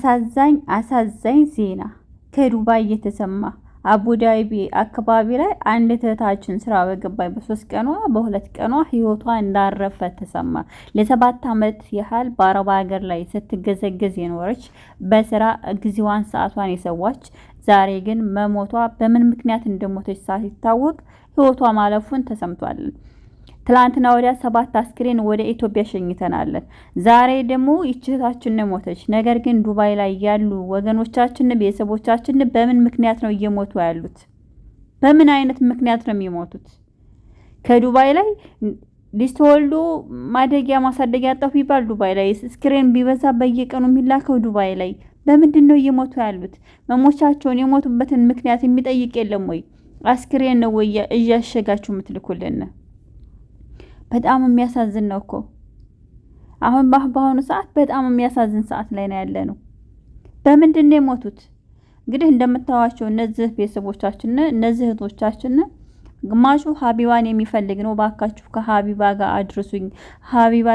አሳዛኝ ዜና ከዱባይ የተሰማ አቡዳቢ አካባቢ ላይ አንድ እህታችን ስራ በገባይ በ3 ቀኗ በ2 ቀኗ ህይወቷ እንዳረፈ ተሰማ። ለ7 ዓመት ያህል በአረብ ሀገር ላይ ስትገዘገዝ የኖረች በስራ ጊዜዋን ሰዓቷን የሰዋች ዛሬ ግን መሞቷ በምን ምክንያት እንደሞተች ሳይታወቅ ህይወቷ ማለፉን ተሰምቷል። ትላንትና ወዲያ 7 አስክሬን ወደ ኢትዮጵያ ሸኝተናል። ዛሬ ደግሞ ይችታችን ሞተች። ነገር ግን ዱባይ ላይ ያሉ ወገኖቻችን ቤተሰቦቻችን በምን ምክንያት ነው እየሞቱ ያሉት? በምን አይነት ምክንያት ነው የሚሞቱት? ከዱባይ ላይ ሊስተወልዶ ማደጊያ ማሳደጊያ አጣፍ ይባል ዱባይ ላይ አስክሬን ቢበዛ በየቀኑ የሚላከው ዱባይ ላይ በምንድን ነው እየሞቱ ያሉት? መሞቻቸውን የሞቱበትን ምክንያት የሚጠይቅ የለም ወይ? አስክሬን ነው ወይ እያሸጋችሁ የምትልኩልን? በጣም የሚያሳዝን ነው እኮ አሁን በአሁኑ ሰዓት በጣም የሚያሳዝን ሰዓት ላይ ነው ያለ ነው። በምንድን ነው የሞቱት? እንግዲህ እንደምታዋቸው እነዚህ ቤተሰቦቻችን እነዚህ እህቶቻችን ግማሹ ሀቢባን የሚፈልግ ነው። ባካችሁ ከሀቢባ ጋር አድርሱኝ፣ ሀቢባ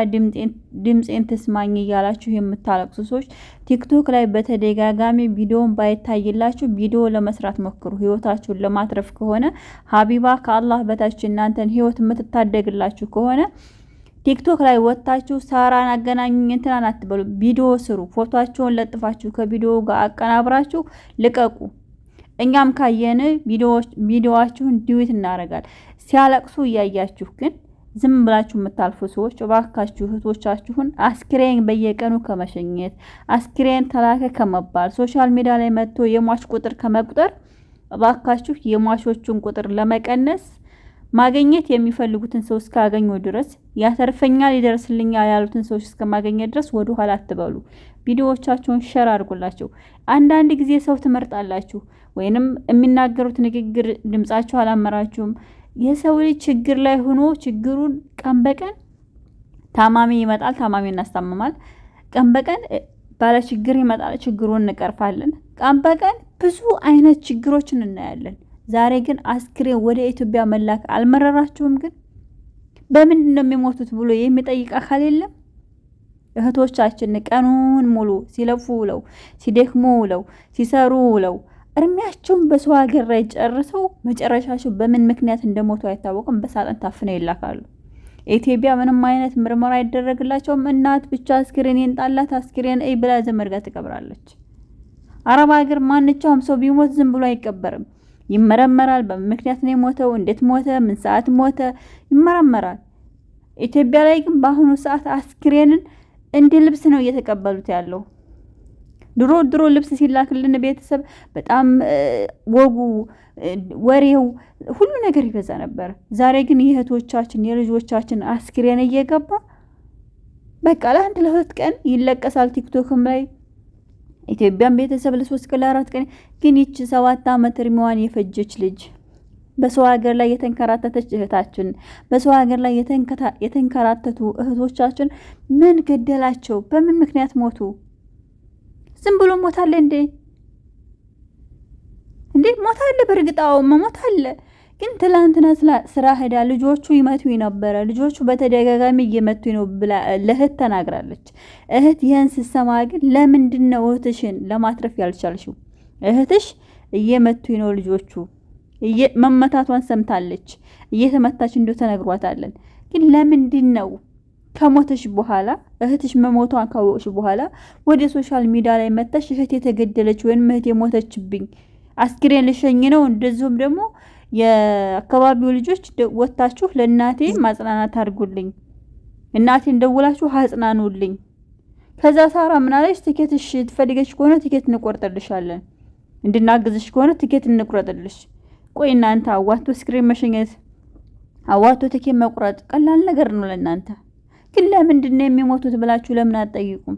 ድምጼን ተስማኝ እያላችሁ የምታለቅሱ ሰዎች ቲክቶክ ላይ በተደጋጋሚ ቪዲዮን ባይታይላችሁ ቪዲዮ ለመስራት ሞክሩ። ህይወታችሁን ለማትረፍ ከሆነ ሀቢባ ከአላህ በታች እናንተን ህይወት የምትታደግላችሁ ከሆነ ቲክቶክ ላይ ወጣችሁ ሳራን አገናኙኝ እንትናን አትበሉ። ቪዲዮ ስሩ። ፎቶአቸውን ለጥፋችሁ ከቪዲዮ ጋር አቀናብራችሁ ልቀቁ። እኛም ካየን ቪዲዮዋችሁን ዲዊት እናደርጋለን። ሲያለቅሱ እያያችሁ ግን ዝም ብላችሁ የምታልፉ ሰዎች እባካችሁ እህቶቻችሁን አስክሬን በየቀኑ ከመሸኘት አስክሬን ተላከ ከመባል ሶሻል ሚዲያ ላይ መጥቶ የሟች ቁጥር ከመቁጠር እባካችሁ የሟቾቹን ቁጥር ለመቀነስ ማግኘት የሚፈልጉትን ሰው እስካገኙ ድረስ ያተርፈኛል ይደርስልኛል ያሉትን ሰዎች እስከማገኘት ድረስ ወደ ኋላ አትበሉ። ቪዲዮዎቻቸውን ሼር አድርጉላቸው። አንዳንድ ጊዜ ሰው ትመርጣላችሁ ወይንም የሚናገሩት ንግግር ድምጻቸው አላመራችሁም። የሰው ልጅ ችግር ላይ ሆኖ ችግሩን ቀን በቀን ታማሚ ይመጣል፣ ታማሚ እናስታምማል። ቀን በቀን ባለ ችግር ይመጣል፣ ችግሩን እንቀርፋለን። ቀን በቀን ብዙ አይነት ችግሮችን እናያለን። ዛሬ ግን አስክሬን ወደ ኢትዮጵያ መላክ አልመረራችሁም? ግን በምንድን ነው የሚሞቱት ብሎ የሚጠይቅ አካል የለም? እህቶቻችን ቀኑን ሙሉ ሲለፉ ውለው ሲደክሙ ውለው ሲሰሩ ውለው እርሚያቸውን በሰው ሀገር ላይ ጨርሰው መጨረሻቸው በምን ምክንያት እንደሞቱ አይታወቅም። በሳጥን ታፍነው ይላካሉ። ኢትዮጵያ ምንም አይነት ምርመራ አይደረግላቸውም። እናት ብቻ አስክሬን ይንጣላት አስክሬን ብላ ዘመድ ጋር ትቀብራለች። አረብ ሀገር ማንኛውም ሰው ቢሞት ዝም ብሎ አይቀበርም። ይመረመራል። በምን ምክንያት ነው የሞተው? እንዴት ሞተ? ምን ሰዓት ሞተ? ይመረመራል። ኢትዮጵያ ላይ ግን በአሁኑ ሰዓት አስክሬንን እንደ ልብስ ነው እየተቀበሉት ያለው። ድሮ ልብስ ሲላክልን ቤተሰብ በጣም ወጉ ወሬው ሁሉ ነገር ይበዛ ነበር። ዛሬ ግን የእህቶቻችን የልጆቻችን አስክሬን እየገባ በቃ ለአንድ ለ2 ቀን ይለቀሳል ቲክቶክም ላይ ኢትዮጵያን ቤተሰብ ለ3 ቀን ለ4 ቀን ግን ይቺ 7 ዓመት እድሜዋን የፈጀች ልጅ በሰው ሀገር ላይ የተንከራተተች እህታችን በሰው ሀገር ላይ የተንከራተቱ እህቶቻችን ምን ገደላቸው? በምን ምክንያት ሞቱ? ዝም ብሎ ሞታለ እንዴ? ሞታለ። በርግጣው ሞታለ። ግን ትላንትና ስራ ሄዳ ልጆቹ ይመቱ ነበር። ልጆቹ በተደጋጋሚ እየመቱ ነው ብላ ለእህት ተናግራለች። እህት ይህን ስትሰማ ግን ለምንድን ነው እህትሽን ለማትረፍ ያልቻልሽው? እህትሽ እየመቱ ነው ልጆቹ መመታቷን ሰምታለች። እየተመታች እንደው ተነግሯታለን። ግን ለምንድን ነው ከሞተሽ በኋላ እህትሽ መሞቷን ካወቅሽ በኋላ ወደ ሶሻል ሚዲያ ላይ መጣሽ እህት የተገደለች ወይም እህት የሞተችብኝ አስክሬን ልሸኝ ነው? እንደዚሁም ደግሞ የአካባቢው ልጆች ወጣችሁ ለእናቴ ማጽናናት አድርጉልኝ፣ እናቴን ደውላችሁ አጽናኑልኝ። ከዛ ሳራ ምን አለች? ትኬትሽ ትፈልገሽ ከሆነ ትኬት እንቆርጥልሻለን፣ እንድናግዝሽ ከሆነ ትኬት እንቆርጥልሽ። ቆይ እናንተ አዋቶ ስክሪን መሸኘት አዋቶ ትኬት መቁረጥ ቀላል ነገር ነው ለእናንተ። ግን ለምንድን ነው የሚሞቱት ብላችሁ ለምን አትጠይቁም?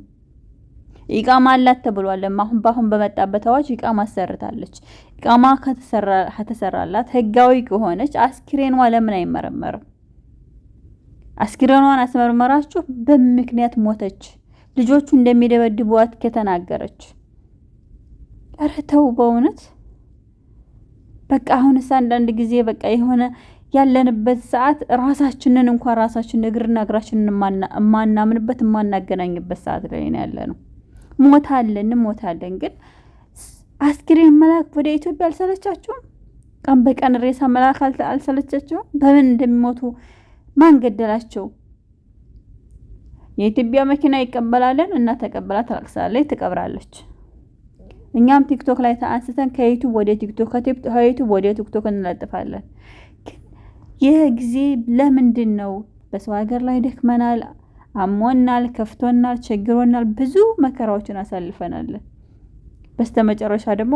ኢቃማ አላት ተብሏል። አሁን በመጣበት አዋጅ ኢቃማ አሰርታለች። ኢቃማ ከተሰራላት ህጋዊ ከሆነች አስክሬኗ ለምን አይመረመርም? አስክሬኗን አስመርመራችሁ በምክንያት ሞተች ልጆቹ እንደሚደበድቧት ከተናገረች ኧረ ተው በእውነት በቃ አሁንስ አንዳንድ ጊዜ በቃ የሆነ ያለንበት ሰዓት ራሳችንን እግርና እግራችንን ማናምንበት ማናገናኝበት ሰዓት ላይ ነው ያለነው። እንሞታለን። ግን አስክሬን መላክ ወደ ኢትዮጵያ አልሰለቻችሁም? ቀን በቀን ሬሳ መላክ አልሰለቻችሁም? በምን እንደሚሞቱ ማን ገደላቸው? የኢትዮጵያ መኪና ይቀበላለን እና ተቀበላ ታለቅሳለች፣ ትቀብራለች። እኛም ቲክቶክ ላይ አንስተን ከዩቲዩብ ወደ ቲክቶክ ከዩቲዩብ ወደ ቲክቶክ እንለጥፋለን። ይህ ጊዜ ለምንድን ነው? በሰው ሀገር ላይ ደክመናል፣ አሞናል፣ ከፍቶናል፣ ቸግሮናል፣ ብዙ መከራዎችን አሳልፈናል። በስተመጨረሻ ደግሞ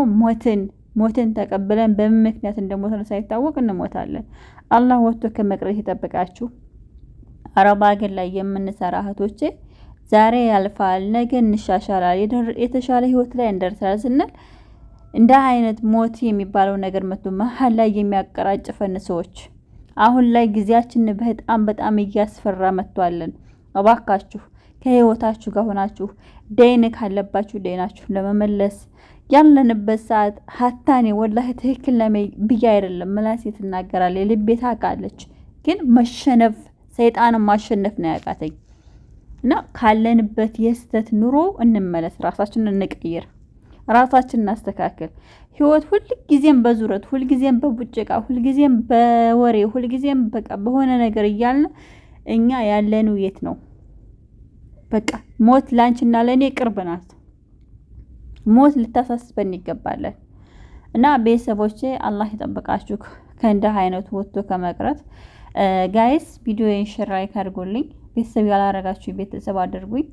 ሞትን ተቀብለን በምን ምክንያት እንደሞተን ሳይታወቅ እንሞታለን። አላህ ወጥቶ ከመቅረት ይጠብቃችሁ። አረብ ሀገር ላይ የምንሰራ እህቶቼ ዛሬ ያልፋል፣ ነገ እንሻሻላል፣ የተሻለ ህይወት ላይ እንደርሳለን ስንል እንደ አይነት ሞት የሚባለው ነገር መጥቶ መሀል ላይ የሚያቀራጭፈን ሰዎች አሁን ላይ ጊዜያችን በጣም እያስፈራ መጥቷለን። እባካችሁ ከህይወታችሁ ጋር ሆናችሁ ደይን ካለባችሁ ደይናችሁ ለመመለስ ያለንበት ሰዓት ሀታኔ ወላሂ ትክክል ብዬ አይደለም ምላሴ ትናገራለች፣ ልቤ ታውቃለች። ግን መሸነፍ ሰይጣንን ማሸነፍ ነው ያቃተኝ እና ካለንበት የስተት ኑሮ እንመለስ፣ ራሳችንን እንቀይር፣ ራሳችንን እናስተካክል። ህይወት ሁልጊዜም በዙረት፣ ሁልጊዜም በቡጭቃ፣ ሁልጊዜም በወሬ፣ ሁልጊዜም በቃ በሆነ ነገር እያልን እኛ ያለነው የት ነው? በቃ ሞት ላንቺና ለኔ ቅርብ ናት። ሞት ልታሳስበን ይገባለን። እና ቤተሰቦቼ አላህ ይጠብቃችሁ ከእንዲህ አይነቱ ወጥቶ ከመቅረት። ጋይስ ቪዲዮዬን ሼር ላይክ አድርጉልኝ። ቤተሰብ ያላረጋችሁ ቤተሰብ አድርጉኝ።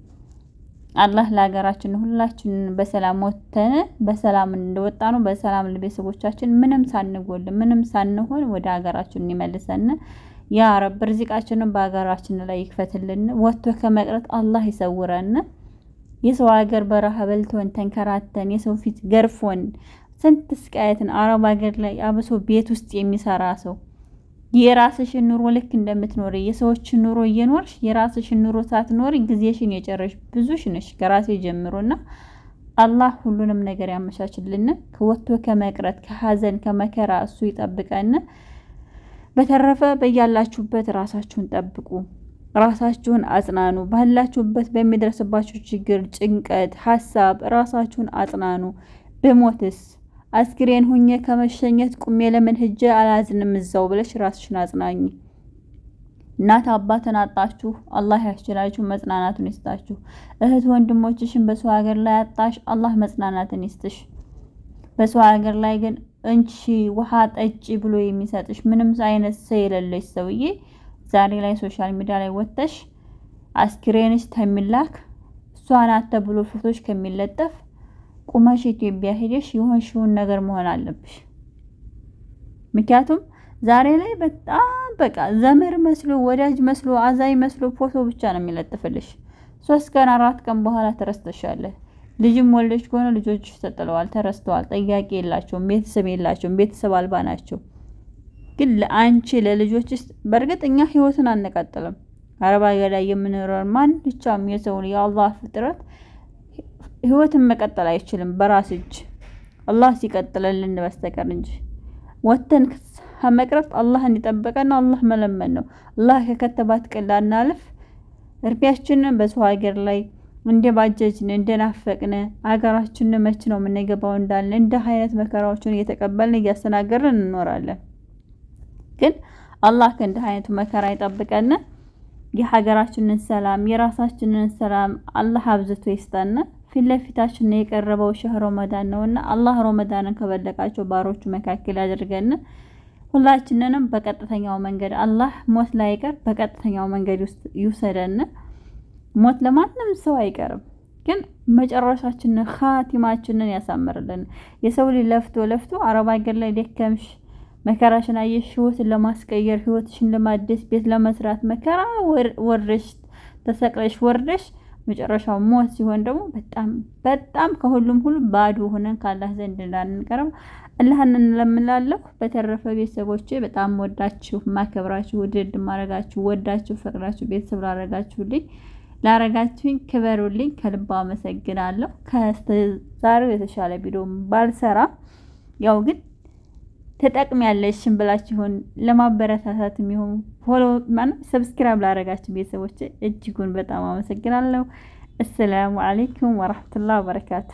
አላህ ለሀገራችን ሁላችንን በሰላም ወጥተን በሰላም እንደወጣ ነው በሰላም ለቤተሰቦቻችን ምንም ሳንጎል ምንም ሳንሆን ወደ ሀገራችን ይመልሰን። ያ ረብ ርዚቃችንን በሀገራችን ላይ ይክፈትልን። ወጥቶ ከመቅረት አላህ ይሰውረን። የሰው ሀገር በረሃ በልቶን ተንከራተን የሰው ፊት ገርፎን ስንት ስቃየትን አረብ ሀገር ላይ አብሶ ቤት ውስጥ የሚሰራ ሰው የራስሽን ኑሮ ልክ እንደምትኖሪ የሰዎችን ኑሮ እየኖርሽ የራስሽን ኑሮ ሳትኖሪ ጊዜሽን የጨረሽ ብዙሽ ነሽ ከራሴ ጀምሮና አላህ ሁሉንም ነገር ያመቻችልን። ከወጥቶ ከመቅረት ከሀዘን ከመከራ እሱ ይጠብቀን። በተረፈ በያላችሁበት ራሳችሁን ጠብቁ፣ ራሳችሁን አጽናኑ። ባላችሁበት በሚደርስባችሁ ችግር፣ ጭንቀት፣ ሀሳብ ራሳችሁን አጽናኑ። በሞትስ አስክሬን ሁኜ ከመሸኘት ቁሜ ለምን ሂጄ አላዝንም እዛው ብለሽ ራስሽን አጽናኝ። እናት አባትን አጣችሁ አላህ ያስችላችሁ፣ መጽናናቱን ይስጣችሁ። እህት ወንድሞችሽን በሰው ሀገር ላይ አጣሽ አላህ መጽናናትን ይስጥሽ። በሰው ሀገር ላይ ግን እንቺ ውሃ ጠጪ ብሎ የሚሰጥሽ ምንም አይነት ሰው የሌለሽ ሰውዬ ዛሬ ላይ ሶሻል ሚዲያ ላይ ወጥተሽ አስክሬንሽ ተሚላክ እሷ ናት ተብሎ ፎቶሽ ከሚለጠፍ ቁመሽ ኢትዮጵያ ሄደሽ የሆንሽውን ነገር መሆን አለብሽ። ምክንያቱም ዛሬ ላይ በጣም በቃ ዘመር መስሎ ወዳጅ መስሎ አዛይ መስሎ ፎቶ ብቻ ነው የሚለጥፍልሽ። 3 ቀን 4 ቀን በኋላ ተረስተሻለሽ። ልጅም ወልደሽ ከሆነ ልጆችሽ ተጥለዋል፣ ተረስተዋል፣ ጠያቂ የላቸውም፣ ቤተሰብ የላቸውም፣ ቤተሰብ አልባ ናቸው። ግን ለአንቺ ለልጆችሽ በእርግጥ እኛ ህይወትን አንቀጥልም። አረብ ሀገር ላይ የምንኖር ማን ብቻም የሰው የአላህ ፍጥረት ህይወትን መቀጠል አይችልም በራስ እጅ አላህ ሲቀጥልልን በስተቀር እንጂ ወተን ከመቅረት አላህ እንዲጠብቀን አላህ መለመን ነው። አላህ ከከተባት ቀላልና አለፍ እርቢያችንን በሰው ሀገር ላይ እንደባጀጅን እንደናፈቅን ሀገራችንን መች ነው የምንገባው እንዳልን እንደ አይነት መከራዎችን እየተቀበልን እያስተናገርን እንኖራለን። ግን አላህ ከእንደ አይነቱ መከራ ይጠብቀን። የሀገራችንን ሰላም የራሳችንን ሰላም አላህ አብዝቶ ይስጠን። ፊት ለፊታችን የቀረበው ሸህር ረመዳን ነውና አላህ ረመዳንን ከበለቃቸው ባሮቹ መካከል ያድርገን። ሁላችንንም በቀጥተኛው መንገድ አላህ ሞት ላይ ይቀር በቀጥተኛው መንገድ ውስጥ ይውሰደን። ሞት ለማንም ሰው አይቀርም፣ ግን መጨረሻችንን ኻቲማችንን ያሳምርልን። የሰው ልጅ ለፍቶ አረብ ሀገር ላይ ደከምሽ መከራሽን አየሽ ህይወትን ለማስቀየር ህይወትሽን ለማደስ ቤት ለመስራት መከራ ወርደሽ ተሰቅለሽ ወርደሽ መጨረሻው ሞት ሲሆን ደግሞ በጣም ከሁሉም ሁሉ ባዶ ሆነን ካላህ ዘንድ እንዳንቀርብ አላህን እንለምናለሁ። በተረፈ ቤተሰቦቼ በጣም ወዳችሁ ማከብራችሁ ውድድ ማረጋችሁ ወዳችሁ ፈቅራችሁ ቤተሰብ ላረጋችሁኝ ክበሩልኝ፣ ከልብ አመሰግናለሁ። ከዛሬው የተሻለ ቪዲዮ ባልሰራ ያው ግን ተጠቅሚያለሽን ብላችሁን ለማበረታታት የሚሆን ፎሎ ሰብስክራይብ ላረጋችሁ ቤተሰቦቼ እጅጉን በጣም አመሰግናለሁ። አሰላሙ አለይኩም ወራህመቱላሂ ወበረካቱ።